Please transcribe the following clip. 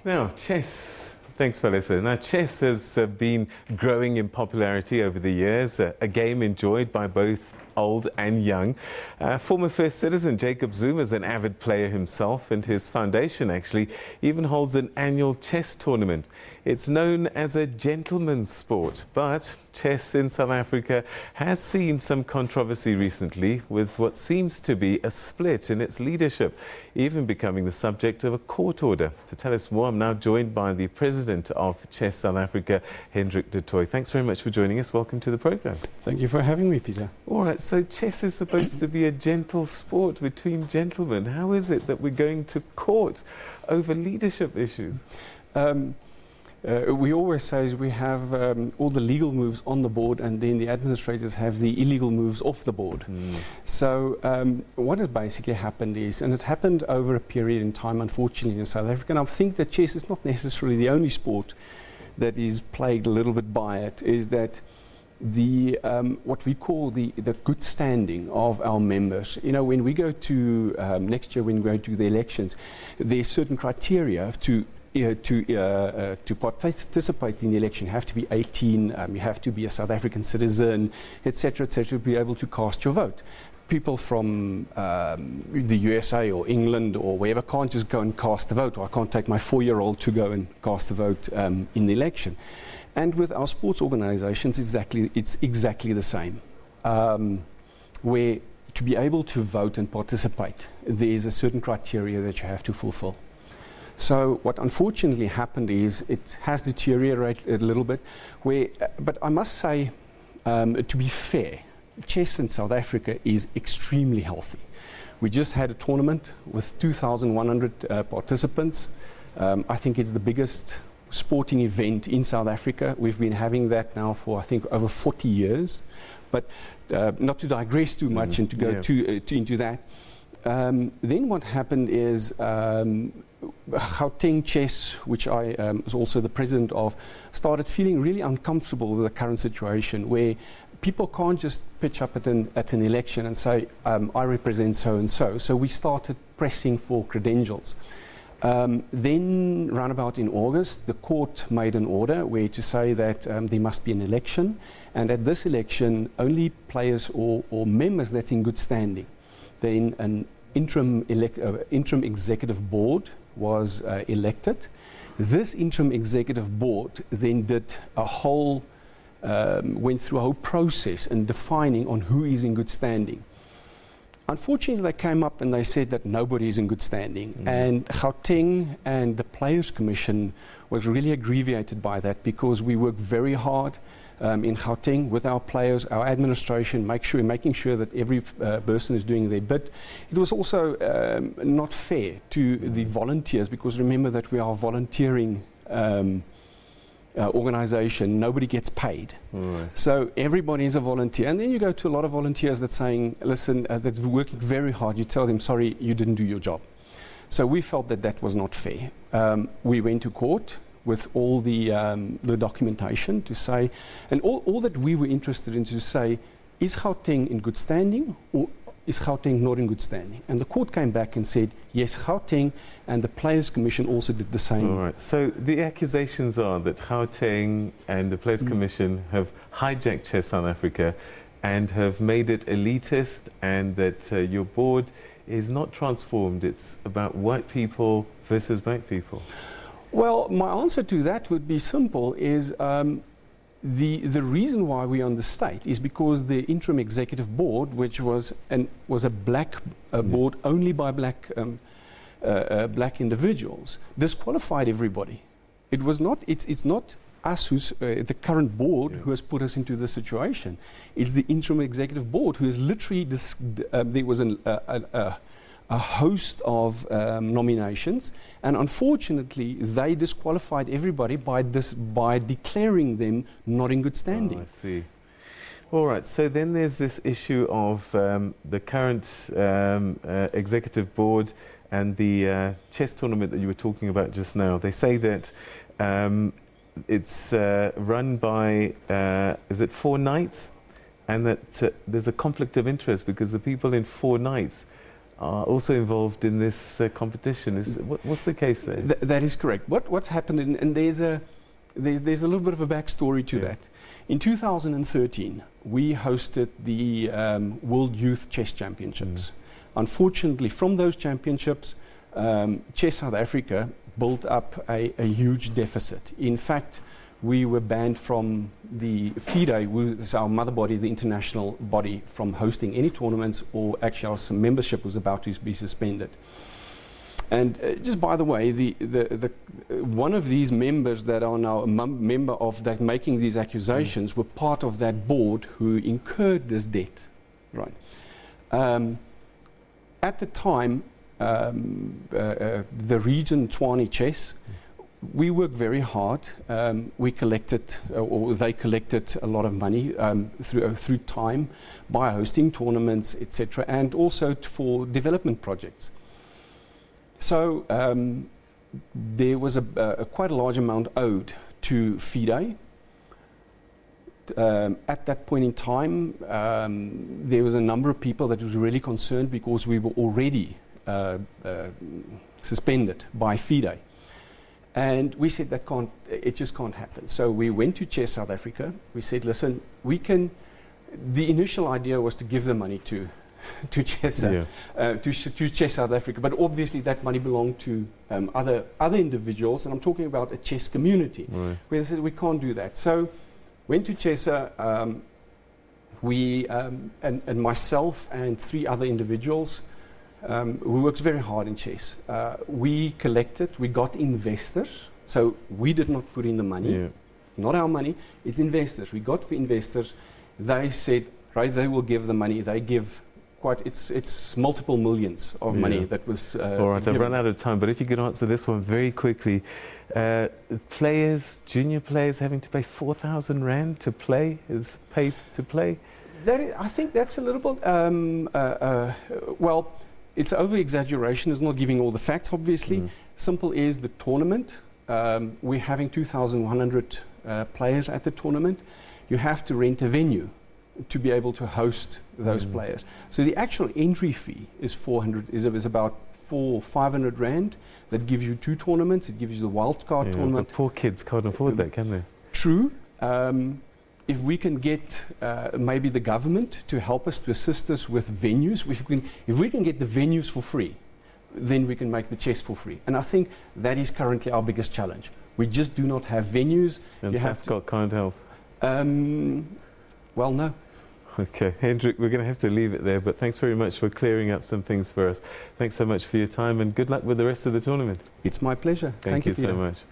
Now, chess. Thanks, Palesa. Now, chess has been growing in popularity over the years, a game enjoyed by both old and young. Former first citizen Jacob Zuma is an avid player himself, and his foundation actually even holds an annual chess tournament. It's known as a gentleman's sport, but chess in South Africa has seen some controversy recently, with what seems to be a split in its leadership, even becoming the subject of a court order. To tell us more, I'm now joined by the president of Chess South Africa, Hendrik Du Toit. Thanks very much for joining us. Welcome to the program. Thank you for having me, Peter. All right, so chess is supposed to be a gentle sport between gentlemen. How is it that we're going to court over leadership issues? We always say we have all the legal moves on the board, and then the administrators have the illegal moves off the board. So what has basically happened is, and it's happened over a period in time, unfortunately, in South Africa, and I think that chess is not necessarily the only sport that is plagued a little bit by it, is that the what we call the good standing of our members. You know, when we go to next year, when we go to the elections, there's certain criteria to participate in the election. You have to be 18, you have to be a South African citizen, etc., to be able to cast your vote. People from the USA or England or wherever can't just go and cast the vote, or I can't take my 4-year-old to go and cast the vote in the election. And with our sports organizations, it's exactly the same. Where to be able to vote and participate, there's a certain criteria that you have to fulfill. So what unfortunately happened is it has deteriorated a little bit. But I must say, to be fair, chess in South Africa is extremely healthy. We just had a tournament with 2,100 participants. I think it's the biggest sporting event in South Africa. We've been having that now for, I think, over 40 years. But not to digress too much and to go into that. Then what happened is Gauteng Chess, which I was also the president of, started feeling really uncomfortable with the current situation, where people can't just pitch up at an election and say, I represent so-and-so. So we started pressing for credentials. Then, roundabout in August, the court made an order where to say that there must be an election, and at this election, only players or members that's in good standing. Then an interim executive board was elected. This interim executive board then did went through a whole process in defining on who is in good standing. Unfortunately, they came up and they said that nobody is in good standing. And Gauteng and the Players Commission was really aggravated by that, because we work very hard in Gauteng with our players, our administration, making sure that every person is doing their bit. It was also not fair to the volunteers, because remember that we are a volunteering organization. Nobody gets paid. So everybody is a volunteer. And then you go to a lot of volunteers that's saying, listen, that's working very hard. You tell them, sorry, you didn't do your job. So we felt that that was not fair. We went to court with all the documentation to say, and all that we were interested in to say, is Gauteng in good standing, or is Gauteng not in good standing? And the court came back and said, yes, Gauteng, and the Players Commission also did the same. All right, so the accusations are that Gauteng and the Players Commission have hijacked Chess South Africa and have made it elitist, and that your board is not transformed. It's about white people versus black people. Well, my answer to that would be simple, is the reason why we're on the state is because the interim executive board, which was a black board only by black individuals, disqualified everybody. It's not us who's the current board who has put us into this situation. It's the interim executive board who has literally there was a host of nominations, and unfortunately they disqualified everybody by declaring them not in good standing. Oh, I see. All right, so then there's this issue of the current executive board and the chess tournament that you were talking about just now. They say that it's run by, is it 4 nights? And that there's a conflict of interest, because the people in 4 nights are also involved in this competition. What's the case there? That is correct. What's happened, and there's a little bit of a backstory to that. In 2013, we hosted the World Youth Chess Championships. Unfortunately, from those championships, Chess South Africa built up a huge deficit. In fact, we were banned from the FIDE, which is our mother body, the international body, from hosting any tournaments, or actually our membership was about to be suspended. And just by the way, one of these members that are now a member of that making these accusations were part of that board who incurred this debt, right? At the time, the region Tshwane Chess, we worked very hard. We collected, or they collected, a lot of money through time by hosting tournaments, etc., and also for development projects. So there was quite a large amount owed to FIDE. At that point in time, there was a number of people that was really concerned because we were already suspended by FIDE. And we said it just can't happen. So we went to Chess South Africa. We said, listen, the initial idea was to give the money to Chess, to Chess South Africa, but obviously that money belonged to other individuals, and I'm talking about a chess community, where they said we can't do that. So went to Chessa, and myself and 3 other individuals who works very hard in chess. We collected, we got investors, so we did not put in the money. It's not our money, it's investors. We got the investors. They said, right, they will give the money. They give it's multiple millions of money that was all right, I've run out of time, but if you could answer this one very quickly. Junior players having to pay 4,000 Rand to play, is paid to play? I think that's a little bit, well, it's over-exaggeration. It's not giving all the facts, obviously. Simple is the tournament. We're having 2,100 players at the tournament. You have to rent a venue to be able to host those players. So the actual entry fee is about 400 or 500 Rand. That gives you 2 tournaments. It gives you the wildcard tournament. But poor kids can't afford that, can they? True. If we can get maybe the government to help us, to assist us with venues, if we can get the venues for free, then we can make the chess for free. And I think that is currently our biggest challenge. We just do not have venues. And Sascot can't help? Well, no. Okay, Hendrik, we're going to have to leave it there, but thanks very much for clearing up some things for us. Thanks so much for your time, and good luck with the rest of the tournament. It's my pleasure. Thank you so Peter. much.